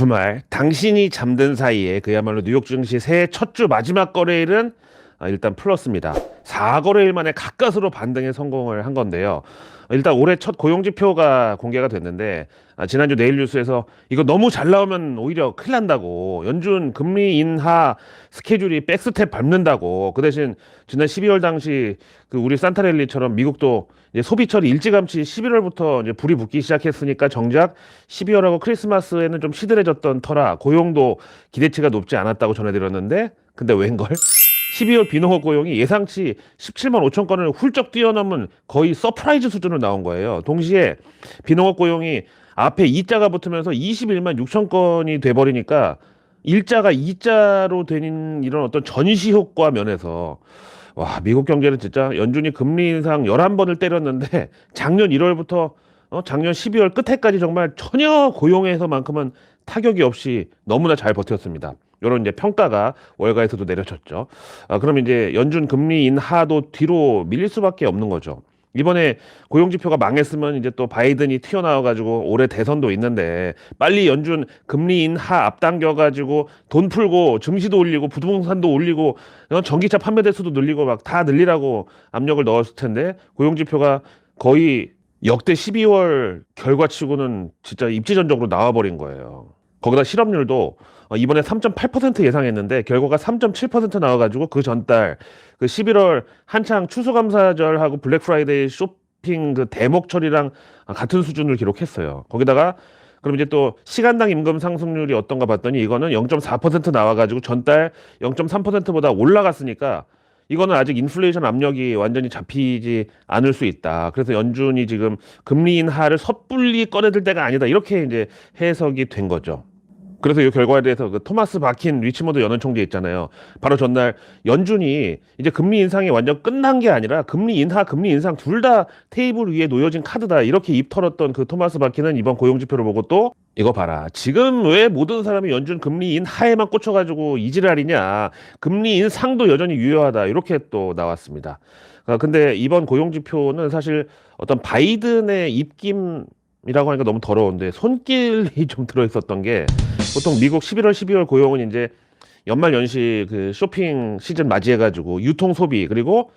주말 당신이 잠든 사이에 그야말로 뉴욕 증시 새해 첫 주 마지막 거래일은 일단 플러스입니다. 4거래일 만에 가까스로 반등에 성공을 한 건데요. 일단 올해 첫 고용지표가 공개가 됐는데 지난주 내일 뉴스에서 이거 너무 잘 나오면 오히려 큰일 난다고, 연준 금리 인하 스케줄이 백스텝 밟는다고. 그 대신 지난 12월 당시 그 우리 산타랠리처럼 미국도 이제 소비철이 일찌감치 11월부터 이제 불이 붙기 시작했으니까 정작 12월하고 크리스마스에는 좀 시들해졌던 터라 고용도 기대치가 높지 않았다고 전해드렸는데, 근데 웬걸? 12월 비농업 고용이 예상치 17만 5천 건을 훌쩍 뛰어넘은 거의 서프라이즈 수준으로 나온 거예요. 동시에 비농업 고용이 앞에 이자가 붙으면서 21만 6천 건이 돼버리니까 일자가 이자로 된 이런 어떤 전시 효과 면에서 와, 미국 경제는 진짜 연준이 금리 인상 11번을 때렸는데 작년 1월부터 작년 12월 끝에까지 정말 전혀 고용에서만큼은 타격이 없이 너무나 잘 버텼습니다. 이런 이제 평가가 월가에서도 내려졌죠. 그럼 이제 연준 금리 인하도 뒤로 밀릴 수밖에 없는 거죠. 이번에 고용지표가 망했으면 이제 또 바이든이 튀어나와가지고 올해 대선도 있는데 빨리 연준 금리 인하 앞당겨가지고 돈 풀고 증시도 올리고 부동산도 올리고 전기차 판매 대수도 늘리고 막 다 늘리라고 압력을 넣었을 텐데, 고용지표가 거의 역대 12월 결과치고는 진짜 입지전적으로 나와버린 거예요. 거기다 실업률도 이번에 3.8% 예상했는데 결과가 3.7% 나와가지고 그 전달 그 11월 한창 추수감사절하고 블랙프라이데이 쇼핑 그 대목철이랑 같은 수준을 기록했어요. 거기다가 그럼 이제 또 시간당 임금 상승률이 어떤가 봤더니 이거는 0.4% 나와가지고 전달 0.3%보다 올라갔으니까 이거는 아직 인플레이션 압력이 완전히 잡히지 않을 수 있다. 그래서 연준이 지금 금리 인하를 섣불리 꺼내들 때가 아니다, 이렇게 이제 해석이 된 거죠. 그래서 이 결과에 대해서 그 토마스 바킨 리치모드 연은 총재 있잖아요. 바로 전날 연준이 이제 금리 인상이 완전 끝난 게 아니라 금리 인하, 금리 인상 둘 다 테이블 위에 놓여진 카드다, 이렇게 입 털었던 그 토마스 바킨은 이번 고용지표를 보고 또 이거 봐라, 지금 왜 모든 사람이 연준 금리 인하에만 꽂혀가지고 이지랄이냐, 금리 인상도 여전히 유효하다, 이렇게 또 나왔습니다. 근데 이번 고용지표는 사실 어떤 바이든의 입김이라고 하니까 너무 더러운데 손길이 좀 들어있었던 게, 보통 미국 11월, 12월 고용은 이제 연말 연시 그 쇼핑 시즌 맞이해가지고 유통 소비, 그리고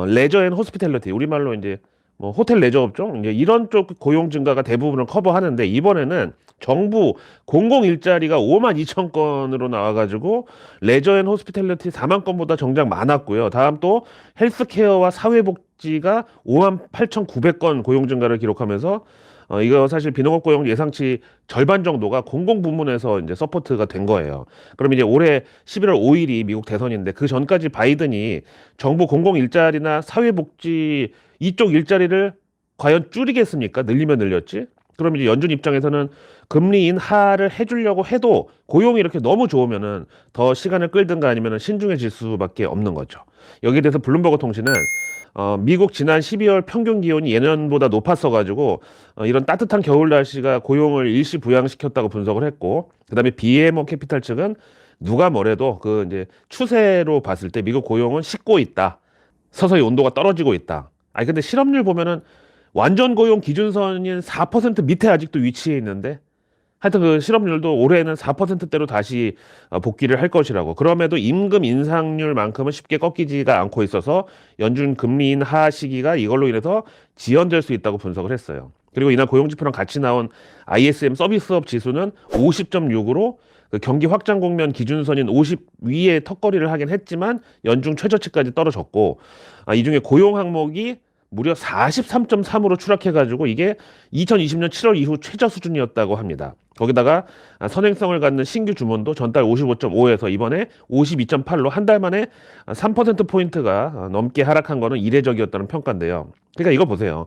레저 앤 호스피탈리티, 우리말로 이제 뭐 호텔 레저 업종, 이제 이런 쪽 고용 증가가 대부분을 커버하는데, 이번에는 정부 공공 일자리가 5만 2천 건으로 나와가지고 레저 앤 호스피탈리티 4만 건보다 정작 많았고요. 다음 또 헬스케어와 사회복지가 5만 8,900건 고용 증가를 기록하면서 이거 사실 비농업 고용 예상치 절반 정도가 공공 부문에서 이제 서포트가 된 거예요. 그럼 이제 올해 11월 5일이 미국 대선인데 그 전까지 바이든이 정부 공공 일자리나 사회복지 이쪽 일자리를 과연 줄이겠습니까? 늘리면 늘렸지? 그럼 이제 연준 입장에서는 금리 인하를 해주려고 해도 고용이 이렇게 너무 좋으면은 더 시간을 끌든가 아니면은 신중해질 수밖에 없는 거죠. 여기에 대해서 블룸버그 통신은 미국 지난 12월 평균 기온이 예년보다 높았어가지고 이런 따뜻한 겨울 날씨가 고용을 일시 부양시켰다고 분석을 했고, 그다음에 BMO 캐피탈 측은 누가 뭐래도 그 이제 추세로 봤을 때 미국 고용은 식고 있다, 서서히 온도가 떨어지고 있다. 아니 근데 실업률 보면은 완전 고용 기준선인 4% 밑에 아직도 위치해 있는데, 하여튼 그 실업률도 올해는 4%대로 다시 복귀를 할 것이라고. 그럼에도 임금 인상률만큼은 쉽게 꺾이지가 않고 있어서 연준 금리 인하 시기가 이걸로 인해서 지연될 수 있다고 분석을 했어요. 그리고 이날 고용지표랑 같이 나온 ISM 서비스업 지수는 50.6으로 그 경기 확장 국면 기준선인 50 위에 턱걸이를 하긴 했지만 연중 최저치까지 떨어졌고, 이 중에 고용 항목이 무려 43.3으로 추락해가지고 이게 2020년 7월 이후 최저 수준이었다고 합니다. 거기다가 선행성을 갖는 신규 주문도 전달 55.5에서 이번에 52.8로 한 달 만에 3%포인트가 넘게 하락한 거는 이례적이었다는 평가인데요. 그러니까 이거 보세요.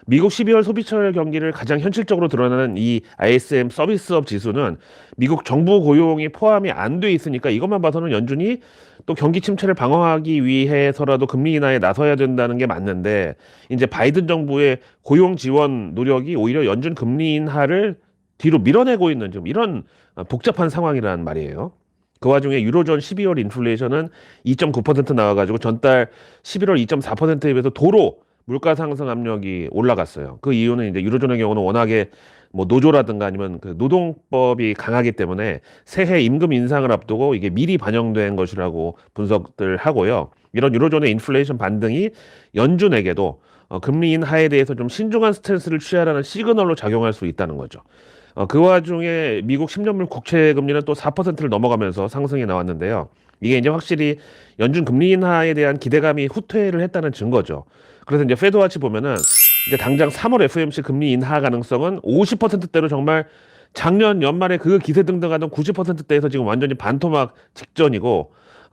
미국 12월 소비철 경기를 가장 현실적으로 드러내는 이 ISM 서비스업 지수는 미국 정부 고용이 포함이 안 돼 있으니까 이것만 봐서는 연준이 또 경기 침체를 방어하기 위해서라도 금리 인하에 나서야 된다는 게 맞는데, 이제 바이든 정부의 고용 지원 노력이 오히려 연준 금리 인하를 뒤로 밀어내고 있는 좀 이런 복잡한 상황이란 말이에요. 그 와중에 유로존 12월 인플레이션은 2.9% 나와가지고 전달 11월 2.4%에 비해서 도로 물가 상승 압력이 올라갔어요. 그 이유는 이제 유로존의 경우는 워낙에 뭐 노조라든가 아니면 그 노동법이 강하기 때문에 새해 임금 인상을 앞두고 이게 미리 반영된 것이라고 분석들 하고요. 이런 유로존의 인플레이션 반등이 연준에게도 금리 인하에 대해서 좀 신중한 스탠스를 취하라는 시그널로 작용할 수 있다는 거죠. 그 와중에 미국 10년물 국채 금리는 또 4%를 넘어가면서 상승이 나왔는데요. 이게 이제 확실히 연준 금리 인하에 대한 기대감이 후퇴를 했다는 증거죠. 그래서 이제 페드와치 보면은 이제 당장 3월 FOMC 금리 인하 가능성은 50%대로 정말 작년 연말에 그 기세등등하던 90%대에서 지금 완전히 반토막 직전이고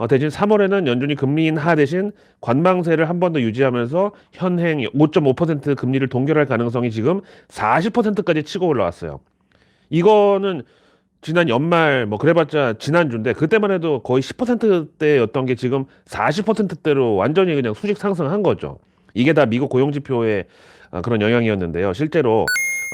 대신 3월에는 연준이 금리 인하 대신 관망세를 한 번 더 유지하면서 현행 5.5% 금리를 동결할 가능성이 지금 40%까지 치고 올라왔어요. 이거는 지난 연말 뭐 그래봤자 지난주인데 그때만 해도 거의 10%대였던 게 지금 40%대로 완전히 그냥 수직 상승한 거죠. 이게 다 미국 고용지표의 그런 영향이었는데요. 실제로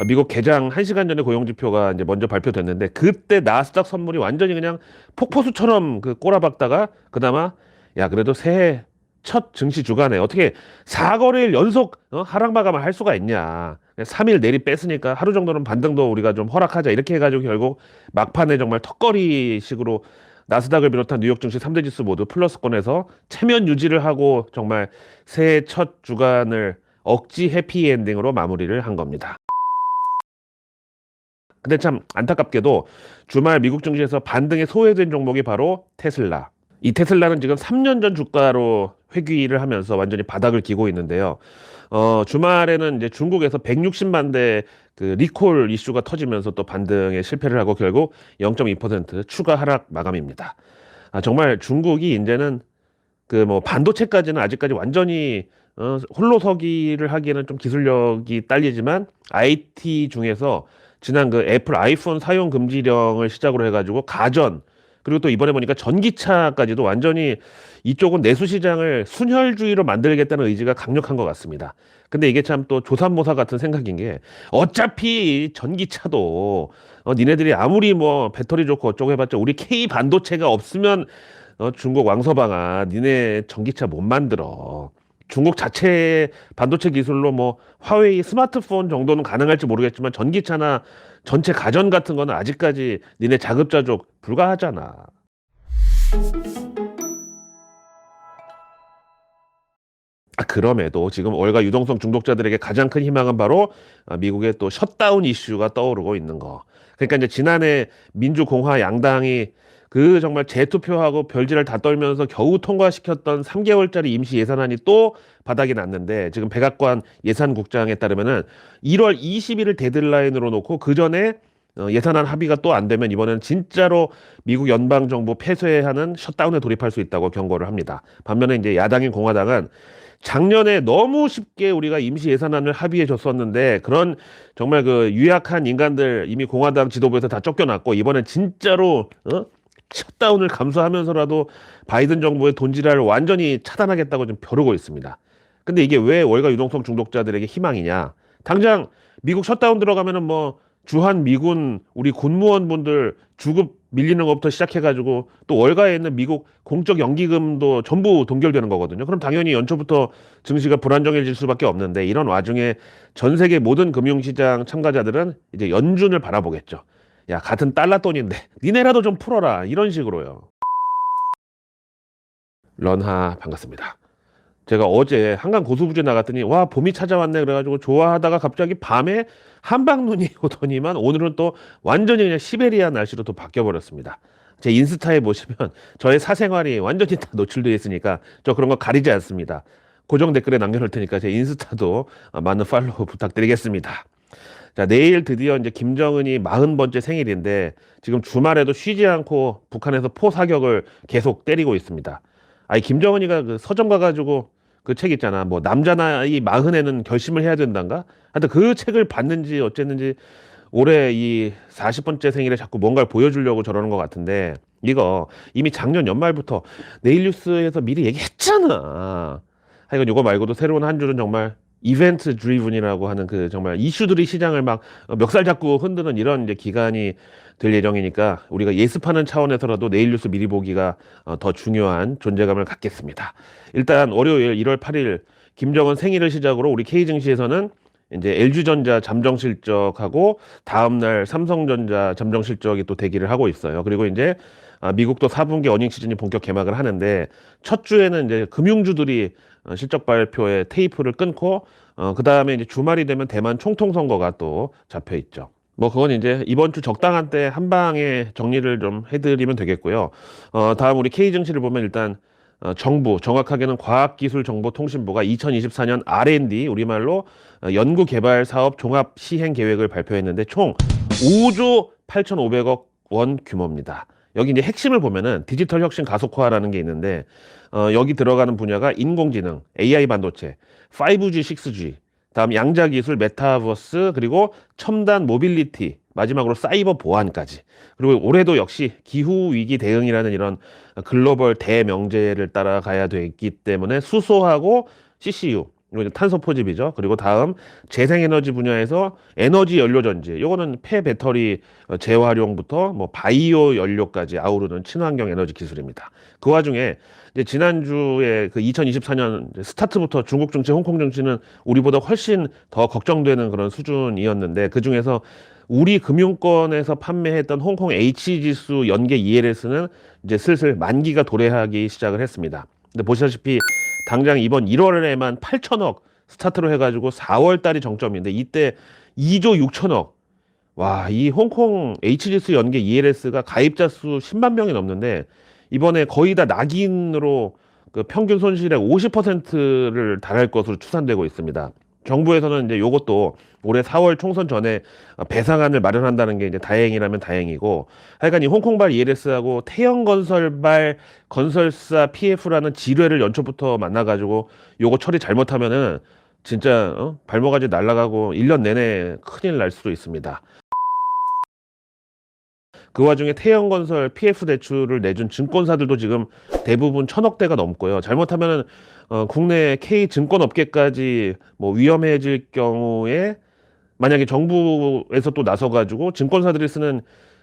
미국 개장 1시간 전에 고용지표가 이제 먼저 발표됐는데 그때 나스닥 선물이 완전히 그냥 폭포수처럼 그 꼬라박다가 그나마 야 그래도 새해 첫 증시 주간에 어떻게 4거래일 연속 하락 마감을 할 수가 있냐. 3일 내리 뺐으니까 하루 정도는 반등도 우리가 좀 허락하자 이렇게 해가지고 결국 막판에 정말 턱걸이식으로 나스닥을 비롯한 뉴욕 증시 3대 지수 모두 플러스권에서 체면 유지를 하고 정말 새해 첫 주간을 억지 해피엔딩으로 마무리를 한 겁니다. 근데 참 안타깝게도 주말 미국 증시에서 반등에 소외된 종목이 바로 테슬라. 이 테슬라는 지금 3년 전 주가로 회귀를 하면서 완전히 바닥을 기고 있는데요. 주말에는 이제 중국에서 160만 대 그 리콜 이슈가 터지면서 또 반등에 실패를 하고 결국 0.2% 추가 하락 마감입니다. 정말 중국이 이제는 그 뭐 반도체까지는 아직까지 완전히 홀로서기를 하기에는 좀 기술력이 딸리지만 IT 중에서 지난 그 애플 아이폰 사용 금지령을 시작으로 해가지고 가전 그리고 또 이번에 보니까 전기차까지도 완전히 이쪽은 내수 시장을 순혈주의로 만들겠다는 의지가 강력한 것 같습니다. 근데 이게 참 또 조삼모사 같은 생각인 게 어차피 전기차도 니네들이 아무리 뭐 배터리 좋고 어쩌고 해봤자 우리 K 반도체가 없으면 중국 왕서방아 니네 전기차 못 만들어. 중국 자체 반도체 기술로 뭐 화웨이 스마트폰 정도는 가능할지 모르겠지만 전기차나 전체 가전 같은 거는 아직까지 니네 자급자족 불가하잖아. 그럼에도 지금 월가 유동성 중독자들에게 가장 큰 희망은 바로 미국의 또 셧다운 이슈가 떠오르고 있는 거. 그러니까 이제 지난해 민주공화 양당이 그 정말 재투표하고 별지를 다 떨면서 겨우 통과시켰던 3개월짜리 임시 예산안이 또 바닥이 났는데 지금 백악관 예산국장에 따르면은 1월 20일을 데드라인으로 놓고 그 전에 예산안 합의가 또 안 되면 이번에는 진짜로 미국 연방 정부 폐쇄하는 셧다운에 돌입할 수 있다고 경고를 합니다. 반면에 이제 야당인 공화당은 작년에 너무 쉽게 우리가 임시 예산안을 합의해 줬었는데 그런 정말 그 유약한 인간들 이미 공화당 지도부에서 다 쫓겨났고 이번엔 진짜로 셧다운을 감수하면서라도 바이든 정부의 돈지랄을 완전히 차단하겠다고 좀 벼르고 있습니다. 근데 이게 왜 월가 유동성 중독자들에게 희망이냐? 당장 미국 셧다운 들어가면은 뭐 주한 미군 우리 군무원분들 주급 밀리는 것부터 시작해가지고 또 월가에 있는 미국 공적 연기금도 전부 동결되는 거거든요. 그럼 당연히 연초부터 증시가 불안정해질 수밖에 없는데 이런 와중에 전 세계 모든 금융시장 참가자들은 이제 연준을 바라보겠죠. 야, 같은 달러 돈인데 니네라도 좀 풀어라 이런 식으로요. 런하 반갑습니다. 제가 어제 한강 고수부지 나갔더니 와 봄이 찾아왔네 그래가지고 좋아하다가 갑자기 밤에 한방눈이 오더니만 오늘은 또 완전히 그냥 시베리아 날씨로 또 바뀌어버렸습니다. 제 인스타에 보시면 저의 사생활이 완전히 다 노출되어 있으니까 저 그런 거 가리지 않습니다. 고정 댓글에 남겨놓을 테니까 제 인스타도 많은 팔로우 부탁드리겠습니다. 자, 내일 드디어 이제 김정은이 40번째 생일인데 지금 주말에도 쉬지 않고 북한에서 포사격을 계속 때리고 있습니다. 아니 김정은이가 그 서점 가가지고 그 책 있잖아. 뭐 남자 나이 40에는 결심을 해야 된단가? 하여튼 그 책을 봤는지 어쨌는지 올해 이 40번째 생일에 자꾸 뭔가를 보여주려고 저러는 것 같은데 이거 이미 작년 연말부터 내일뉴스에서 미리 얘기했잖아. 하여간 이거 말고도 새로운 한 줄은 정말 이벤트 드리븐이라고 하는 그 정말 이슈들이 시장을 막 멱살 잡고 흔드는 이런 이제 기간이 될 예정이니까 우리가 예습하는 차원에서라도 내일 뉴스 미리 보기가 더 중요한 존재감을 갖겠습니다. 일단 월요일 1월 8일 김정은 생일을 시작으로 우리 K증시에서는 이제 LG전자 잠정 실적하고 다음날 삼성전자 잠정 실적이 또 대기를 하고 있어요. 그리고 이제 미국도 4분기 어닝 시즌이 본격 개막을 하는데 첫 주에는 이제 금융주들이 실적 발표에 테이프를 끊고 그 다음에 이제 주말이 되면 대만 총통 선거가 또 잡혀 있죠. 뭐 그건 이제 이번 주 적당한 때 한 방에 정리를 좀 해드리면 되겠고요. 다음 우리 K 증시를 보면 일단 정부, 정확하게는 과학기술정보통신부가 2024년 R&D, 우리말로 연구개발사업 종합시행계획을 발표했는데 총 5조 8,500억 원 규모입니다. 여기 이제 핵심을 보면은 디지털 혁신 가속화라는 게 있는데, 여기 들어가는 분야가 인공지능, AI 반도체, 5G, 6G, 다음 양자기술, 메타버스, 그리고 첨단 모빌리티, 마지막으로 사이버 보안까지. 그리고 올해도 역시 기후위기 대응이라는 이런 글로벌 대명제를 따라가야 되기 때문에 수소하고 CCU, 이거 이제 탄소 포집이죠. 그리고 다음 재생에너지 분야에서 에너지 연료 전지, 요거는 폐배터리 재활용부터 뭐 바이오 연료까지 아우르는 친환경 에너지 기술입니다. 그 와중에 이제 지난주에 그 2024년 스타트부터 중국 증시, 홍콩 증시는 우리보다 훨씬 더 걱정되는 그런 수준이었는데, 그 중에서 우리 금융권에서 판매했던 홍콩 H지수 연계 ELS는 이제 슬슬 만기가 도래하기 시작을 했습니다. 근데 보시다시피 당장 이번 1월에만 8천억 스타트로 해가지고 4월 달이 정점인데 이때 2조 6천억. 와, 이 홍콩 H지수 연계 ELS가 가입자 수 10만 명이 넘는데 이번에 거의 다 낙인으로 그 평균 손실의 50%를 달할 것으로 추산되고 있습니다. 정부에서는 이제 요것도 올해 4월 총선 전에 배상안을 마련한다는 게 이제 다행이라면 다행이고, 하여간 이 홍콩발 ELS하고 태영건설발 건설사 PF라는 지뢰를 연초부터 만나가지고 요거 처리 잘못하면은 진짜 발목까지 날아가고 1년 내내 큰일 날 수도 있습니다. 그 와중에 태영건설 PF 대출을 내준 증권사들도 지금 대부분 1,000억대가 넘고요. 잘못하면은 국내 K 증권업계까지 뭐 위험해질 경우에 만약에 정부에서 또 나서가지고 증권사들이 쓰는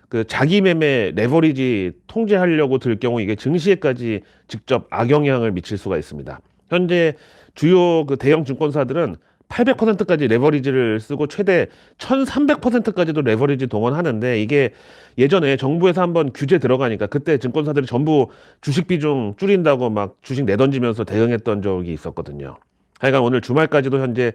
그 자기 매매 레버리지 통제하려고 들 경우 이게 증시에까지 직접 악영향을 미칠 수가 있습니다. 현재 주요 그 대형 증권사들은 800%까지 레버리지를 쓰고 최대 1300%까지도 레버리지 동원하는데, 이게 예전에 정부에서 한번 규제 들어가니까 그때 증권사들이 전부 주식 비중 줄인다고 막 주식 내던지면서 대응했던 적이 있었거든요. 하여간 오늘 주말까지도 현재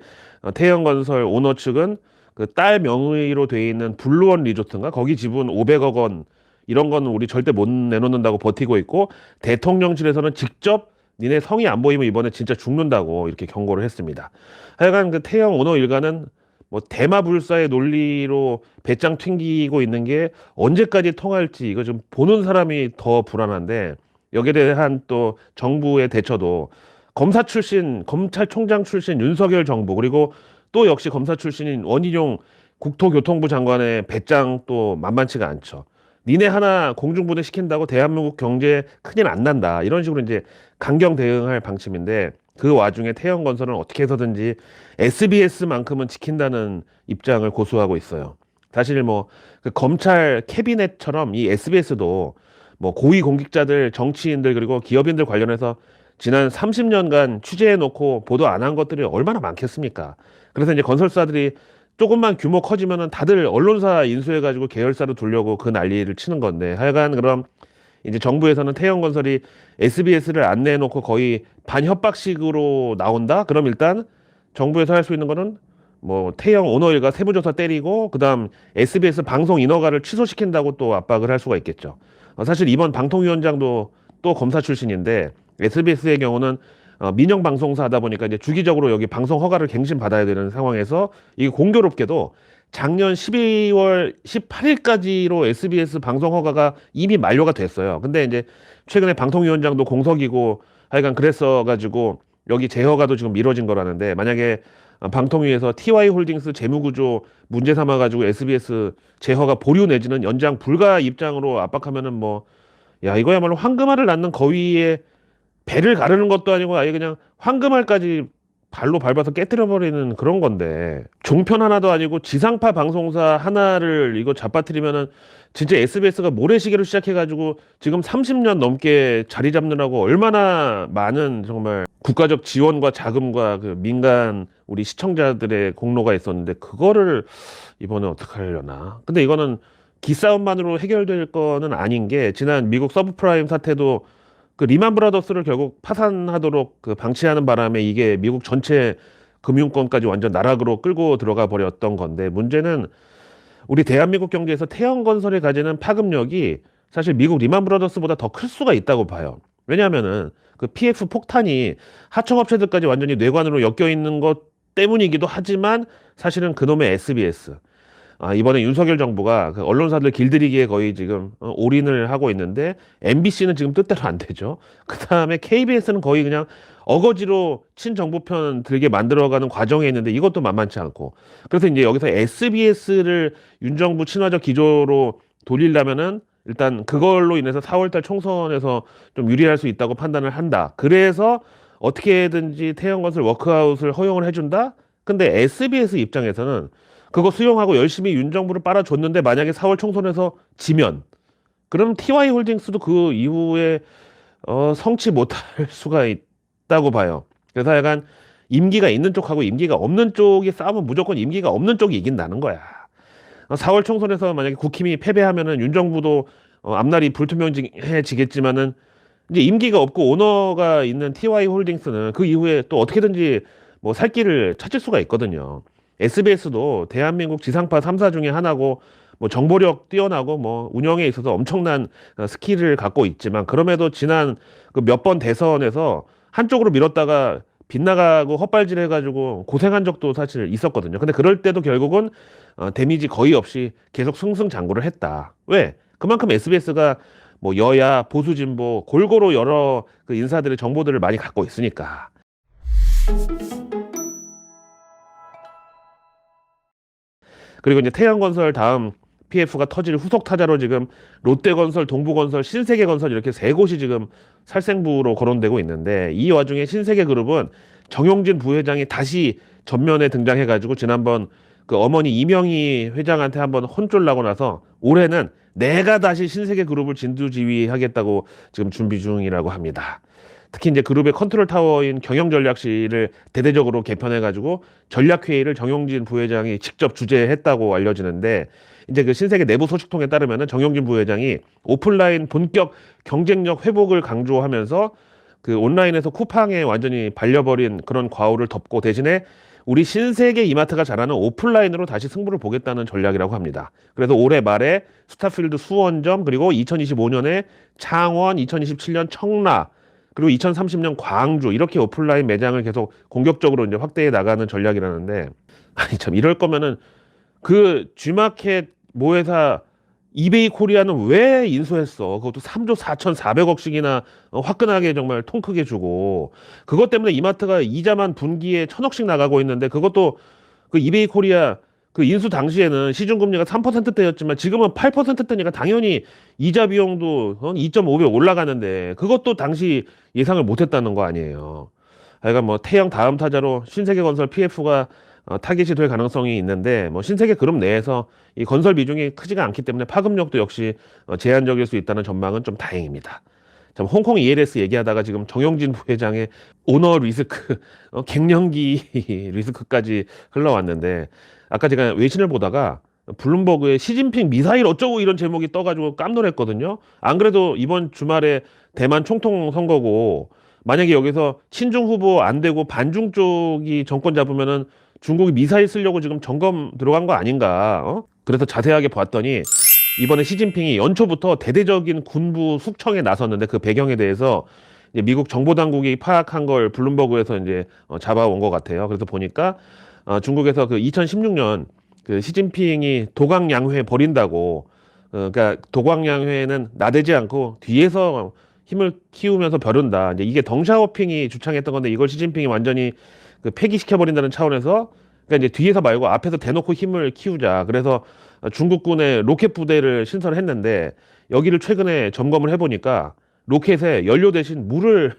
태영건설 오너 측은 그 딸 명의로 돼 있는 블루원 리조트인가 거기 지분 500억 원 이런 거는 우리 절대 못 내놓는다고 버티고 있고, 대통령실에서는 직접 니네 성이 안 보이면 이번에 진짜 죽는다고 이렇게 경고를 했습니다. 하여간 그 태영 오너 일가는 뭐 대마불사의 논리로 배짱 튕기고 있는 게 언제까지 통할지 이거 좀 보는 사람이 더 불안한데, 여기에 대한 또 정부의 대처도 검사 출신, 검찰총장 출신 윤석열 정부, 그리고 또 역시 검사 출신인 원희룡 국토교통부 장관의 배짱 또 만만치가 않죠. 니네 하나 공중부대 시킨다고 대한민국 경제 큰일 안 난다, 이런 식으로 이제 강경 대응할 방침인데, 그 와중에 태영건설은 어떻게 해서든지 SBS만큼은 지킨다는 입장을 고수하고 있어요. 사실 뭐 그 검찰 캐비넷처럼 이 SBS도 뭐 고위 공직자들, 정치인들, 그리고 기업인들 관련해서 지난 30년간 취재해놓고 보도 안 한 것들이 얼마나 많겠습니까? 그래서 이제 건설사들이 조금만 규모 커지면은 다들 언론사 인수해가지고 계열사로 두려고 그 난리를 치는 건데, 하여간 그럼 이제 정부에서는 태영건설이 SBS를 안 내놓고 거의 반협박식으로 나온다? 그럼 일단 정부에서 할 수 있는 거는 뭐 태영 오너일가 세무조사 때리고 그다음 SBS 방송 인허가를 취소시킨다고 또 압박을 할 수가 있겠죠. 사실 이번 방통위원장도 또 검사 출신인데 SBS의 경우는 민영 방송사 하다 보니까 이제 주기적으로 여기 방송 허가를 갱신 받아야 되는 상황에서 이게 공교롭게도 작년 12월 18일까지로 SBS 방송 허가가 이미 만료가 됐어요. 근데 이제 최근에 방통위원장도 공석이고 하여간 그랬어 가지고 여기 재허가도 지금 미뤄진 거라는데, 만약에 방통위에서 TY홀딩스 재무구조 문제 삼아 가지고 SBS 재허가 보류 내지는 연장 불가 입장으로 압박하면은 뭐, 야, 이거야말로 황금알을 낳는 거위에 배를 가르는 것도 아니고 아예 그냥 황금알까지 발로 밟아서 깨뜨려 버리는 그런 건데, 종편 하나도 아니고 지상파 방송사 하나를 이거 잡아뜨리면은 진짜 SBS가 모래시계로 시작해가지고 지금 30년 넘게 자리 잡느라고 얼마나 많은 정말 국가적 지원과 자금과 그 민간 우리 시청자들의 공로가 있었는데 그거를 이번에 어떻게 하려나. 근데 이거는 기싸움만으로 해결될 거는 아닌 게 지난 미국 서브프라임 사태도 그 리만 브라더스를 결국 파산하도록 그 방치하는 바람에 이게 미국 전체 금융권까지 완전 나락으로 끌고 들어가 버렸던 건데 문제는 우리 대한민국 경제에서 태형건설이 가지는 파급력이 사실 미국 리만 브라더스보다 더 클 수가 있다고 봐요. 왜냐하면은 그 PF 폭탄이 하청업체들까지 완전히 뇌관으로 엮여 있는 것 때문이기도 하지만 사실은 그놈의 SBS. 이번에 윤석열 정부가 그 언론사들 길들이기에 거의 지금 올인을 하고 있는데 MBC는 지금 뜻대로 안 되죠. 그 다음에 KBS는 거의 그냥 어거지로 친정부편 들게 만들어가는 과정에 있는데 이것도 만만치 않고 그래서 이제 여기서 SBS를 윤정부 친화적 기조로 돌리려면은 일단 그걸로 인해서 4월달 총선에서 좀 유리할 수 있다고 판단을 한다. 그래서 어떻게든지 태형건설 워크아웃을 허용을 해준다. 근데 SBS 입장에서는 그거 수용하고 열심히 윤정부를 빨아줬는데 만약에 4월 총선에서 지면 그럼 TY홀딩스도 그 이후에 성치 못할 수가 있다고 봐요. 그래서 약간 임기가 있는 쪽하고 임기가 없는 쪽이 싸우면 무조건 임기가 없는 쪽이 이긴다는 거야. 4월 총선에서 만약에 국힘이 패배하면은 윤정부도 앞날이 불투명해지겠지만은 이제 임기가 없고 오너가 있는 TY홀딩스는 그 이후에 또 어떻게든지 뭐 살 길을 찾을 수가 있거든요. SBS도 대한민국 지상파 3사 중에 하나고 뭐 정보력 뛰어나고 뭐 운영에 있어서 엄청난 스킬을 갖고 있지만 그럼에도 지난 그 몇 번 대선에서 한쪽으로 밀었다가 빗나가고 헛발질 해가지고 고생한 적도 사실 있었거든요. 근데 그럴 때도 결국은 데미지 거의 없이 계속 승승장구를 했다. 왜? 그만큼 SBS가 뭐 여야 보수 진보 골고루 여러 그 인사들의 정보들을 많이 갖고 있으니까. 그리고 이제 태양건설 다음 PF가 터질 후속 타자로 지금 롯데건설, 동부건설, 신세계건설 이렇게 세 곳이 지금 살생부로 거론되고 있는데 이 와중에 신세계그룹은 정용진 부회장이 다시 전면에 등장해가지고 지난번 그 어머니 이명희 회장한테 한번 혼쭐나고 나서 올해는 내가 다시 신세계그룹을 진두지휘하겠다고 지금 준비 중이라고 합니다. 특히 이제 그룹의 컨트롤 타워인 경영전략실을 대대적으로 개편해가지고 전략회의를 정용진 부회장이 직접 주재했다고 알려지는데 이제 그 신세계 내부 소식통에 따르면은 정용진 부회장이 오프라인 본격 경쟁력 회복을 강조하면서 그 온라인에서 쿠팡에 완전히 발려버린 그런 과오를 덮고 대신에 우리 신세계 이마트가 잘하는 오프라인으로 다시 승부를 보겠다는 전략이라고 합니다. 그래서 올해 말에 스타필드 수원점 그리고 2025년에 창원, 2027년 청라 그리고 2030년 광주 이렇게 오프라인 매장을 계속 공격적으로 이제 확대해 나가는 전략이라는데 아니 참 이럴 거면은 그 G마켓 모회사 이베이 코리아는 왜 인수했어? 그것도 3조 4,400억씩이나 화끈하게 정말 통 크게 주고 그것 때문에 이마트가 이자만 분기에 1,000억씩 나가고 있는데 그것도 그 이베이 코리아 그 인수 당시에는 시중금리가 3%대였지만 지금은 8%대니까 당연히 이자 비용도 2.5배 올라가는데 그것도 당시 예상을 못했다는 거 아니에요. 하여간 뭐 태형 다음 타자로 신세계건설 PF가 타깃이 될 가능성이 있는데 뭐 신세계 그룹 내에서 이 건설 비중이 크지가 않기 때문에 파급력도 역시 제한적일 수 있다는 전망은 좀 다행입니다. 참 홍콩 ELS 얘기하다가 지금 정용진 부회장의 오너 리스크, 갱년기 리스크까지 흘러왔는데 아까 제가 외신을 보다가 블룸버그의 시진핑 미사일 어쩌고 이런 제목이 떠가지고 깜놀했거든요. 안 그래도 이번 주말에 대만 총통 선거고 만약에 여기서 친중 후보 안 되고 반중 쪽이 정권 잡으면은 중국이 미사일 쓰려고 지금 점검 들어간 거 아닌가? 그래서 자세하게 봤더니 이번에 시진핑이 연초부터 대대적인 군부 숙청에 나섰는데 그 배경에 대해서 이제 미국 정보 당국이 파악한 걸 블룸버그에서 이제 잡아온 것 같아요. 그래서 보니까 중국에서 그 2016년 그 시진핑이 도광양회 벌인다고 그러니까 도광양회는 나대지 않고 뒤에서 힘을 키우면서 벼른다. 이제 이게 덩샤오핑이 주창했던 건데 이걸 시진핑이 완전히 그 폐기시켜 버린다는 차원에서 그러니까 이제 뒤에서 말고 앞에서 대놓고 힘을 키우자. 그래서 중국군의 로켓 부대를 신설했는데 여기를 최근에 점검을 해보니까 로켓에 연료 대신 물을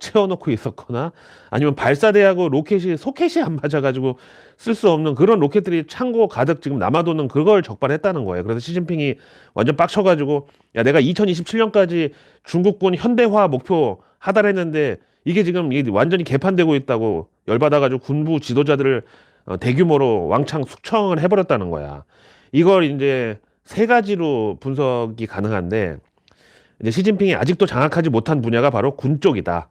채워놓고 있었거나 아니면 발사대하고 로켓이 소켓이 안 맞아가지고 쓸 수 없는 그런 로켓들이 창고 가득 지금 남아도는 그걸 적발했다는 거예요. 그래서 시진핑이 완전 빡쳐가지고 야 내가 2027년까지 중국군 현대화 목표 하달했는데 이게 지금 이게 완전히 개판되고 있다고 열받아가지고 군부 지도자들을 대규모로 왕창 숙청을 해버렸다는 거야. 이걸 이제 세 가지로 분석이 가능한데 이제 시진핑이 아직도 장악하지 못한 분야가 바로 군 쪽이다.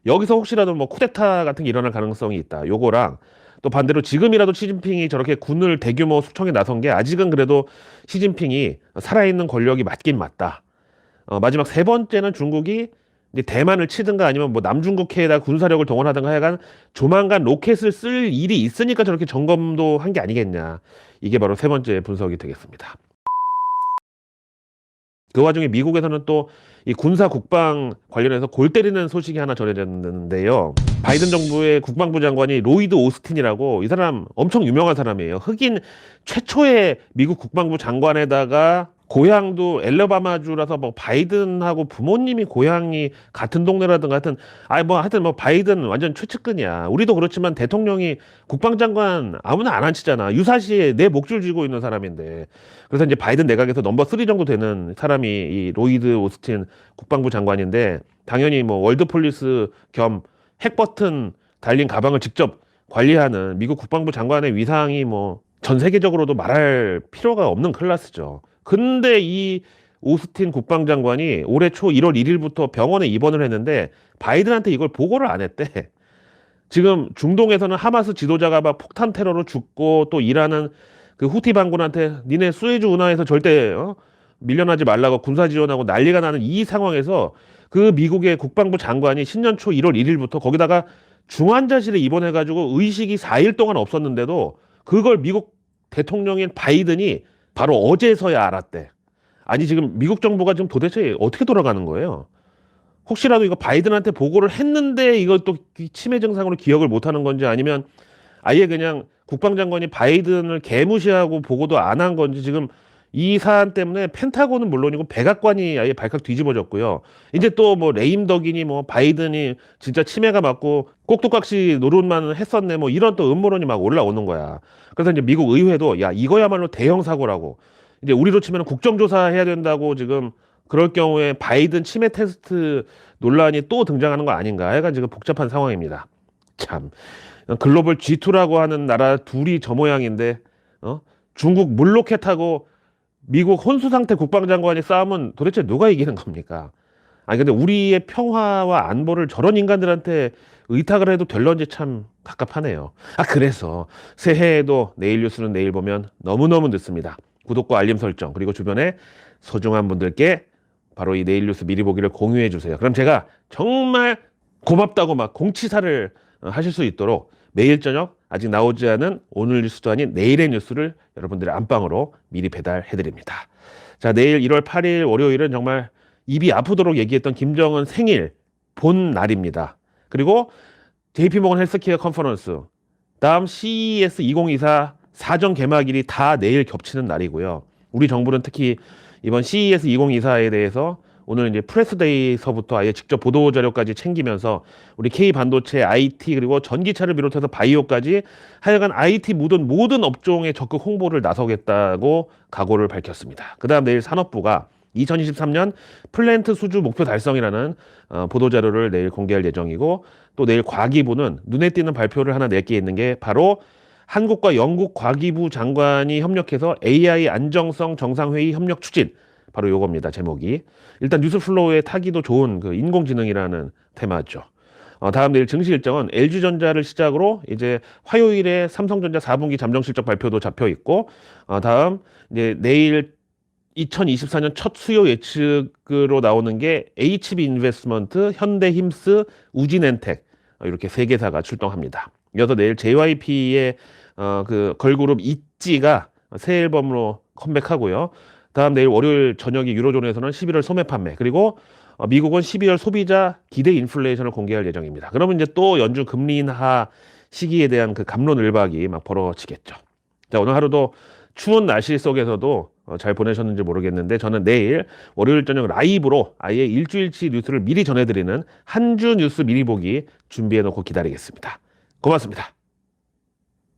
여기서 혹시라도 뭐 쿠데타 같은 게 일어날 가능성이 있다. 요거랑 또 반대로 지금이라도 시진핑이 저렇게 군을 대규모 숙청에 나선 게 아직은 그래도 시진핑이 살아있는 권력이 맞긴 맞다. 마지막 세 번째는 중국이 이제 대만을 치든가 아니면 뭐 남중국해에다 군사력을 동원하든가 하여간 조만간 로켓을 쓸 일이 있으니까 저렇게 점검도 한 게 아니겠냐. 이게 바로 세 번째 분석이 되겠습니다. 그 와중에 미국에서는 또 이 군사 국방 관련해서 골 때리는 소식이 하나 전해졌는데요. 바이든 정부의 국방부 장관이 로이드 오스틴이라고 이 사람 엄청 유명한 사람이에요. 흑인 최초의 미국 국방부 장관에다가 고향도 엘러바마주라서 뭐 바이든하고 부모님이 고향이 같은 동네라든가 하여튼 뭐 바이든 완전 최측근이야. 우리도 그렇지만 대통령이 국방장관 아무나 안 앉히잖아. 유사시에 내 목줄 쥐고 있는 사람인데. 그래서 이제 바이든 내각에서 넘버 3 정도 되는 사람이 이 로이드 오스틴 국방부 장관인데 당연히 뭐 월드폴리스 겸 핵버튼 달린 가방을 직접 관리하는 미국 국방부 장관의 위상이 뭐 전 세계적으로도 말할 필요가 없는 클래스죠. 근데 이 오스틴 국방장관이 올해 초 1월 1일부터 병원에 입원을 했는데 바이든한테 이걸 보고를 안 했대. 지금 중동에서는 하마스 지도자가 막 폭탄 테러로 죽고 또 이라는 그 후티 반군한테 니네 수에즈 운하에서 절대 밀려나지 말라고 군사 지원하고 난리가 나는 이 상황에서 그 미국의 국방부 장관이 신년 초 1월 1일부터 거기다가 중환자실에 입원해가지고 의식이 4일 동안 없었는데도 그걸 미국 대통령인 바이든이 바로 어제서야 알았대. 아니 지금 미국 정부가 지금 도대체 어떻게 돌아가는 거예요? 혹시라도 이거 바이든한테 보고를 했는데 이것도 치매 증상으로 기억을 못하는 건지 아니면 아예 그냥 국방장관이 바이든을 개무시하고 보고도 안 한 건지 지금 이 사안 때문에 펜타곤은 물론이고 백악관이 아예 발칵 뒤집어졌고요. 이제 또 뭐 레임덕이니 뭐 바이든이 진짜 치매가 맞고 꼭두각시 노릇만 했었네 뭐 이런 또 음모론이 막 올라오는 거야. 그래서 이제 미국 의회도 야 이거야말로 대형 사고라고 이제 우리로 치면 국정조사 해야 된다고 지금 그럴 경우에 바이든 치매 테스트 논란이 또 등장하는 거 아닌가. 약간 지금 복잡한 상황입니다. 참 글로벌 G2라고 하는 나라 둘이 저 모양인데 중국 물로켓하고 미국 혼수상태 국방장관이 싸우면 도대체 누가 이기는 겁니까? 아니 근데 우리의 평화와 안보를 저런 인간들한테 의탁을 해도 될런지 참 갑갑하네요. 그래서 새해에도 내일 뉴스는 내일 보면 너무너무 늦습니다. 구독과 알림 설정 그리고 주변에 소중한 분들께 바로 이 내일 뉴스 미리 보기를 공유해 주세요. 그럼 제가 정말 고맙다고 막 공치사를 하실 수 있도록 매일 저녁 아직 나오지 않은 오늘 뉴스도 아닌 내일의 뉴스를 여러분들의 안방으로 미리 배달해 드립니다. 자, 내일 1월 8일 월요일은 정말 입이 아프도록 얘기했던 김정은 생일 본 날입니다. 그리고 JP모건 헬스케어 컨퍼런스 다음 CES 2024 사전 개막일이 다 내일 겹치는 날이고요. 우리 정부는 특히 이번 CES 2024에 대해서 오늘 이제 프레스데이서부터 아예 직접 보도 자료까지 챙기면서 우리 K 반도체, IT 그리고 전기차를 비롯해서 바이오까지 하여간 IT 묻은 모든 업종에 적극 홍보를 나서겠다고 각오를 밝혔습니다. 그다음 내일 산업부가 2023년 플랜트 수주 목표 달성이라는 보도 자료를 내일 공개할 예정이고 또 내일 과기부는 눈에 띄는 발표를 하나 낼 게 있는 게 바로 한국과 영국 과기부 장관이 협력해서 AI 안정성 정상회의 협력 추진 바로 요겁니다. 제목이. 일단 뉴스플로우에 타기도 좋은 그 인공지능이라는 테마죠. 다음 내일 증시 일정은 LG전자를 시작으로 이제 화요일에 삼성전자 4분기 잠정 실적 발표도 잡혀 있고 다음 이제 내일 2024년 첫 수요 예측으로 나오는 게 HB 인베스트먼트, 현대힘스, 우진엔텍 이렇게 세 개사가 출동합니다. 이어서 내일 JYP의 그 걸그룹 있지가 새 앨범으로 컴백하고요. 다음 내일 월요일 저녁에 유로존에서는 11월 소매 판매 그리고 미국은 12월 소비자 기대 인플레이션을 공개할 예정입니다. 그러면 이제 또 연준 금리 인하 시기에 대한 그 갑론을박이 막 벌어지겠죠. 자, 오늘 하루도 추운 날씨 속에서도 잘 보내셨는지 모르겠는데 저는 내일 월요일 저녁 라이브로 아예 일주일치 뉴스를 미리 전해드리는 한 주 뉴스 미리 보기 준비해놓고 기다리겠습니다. 고맙습니다.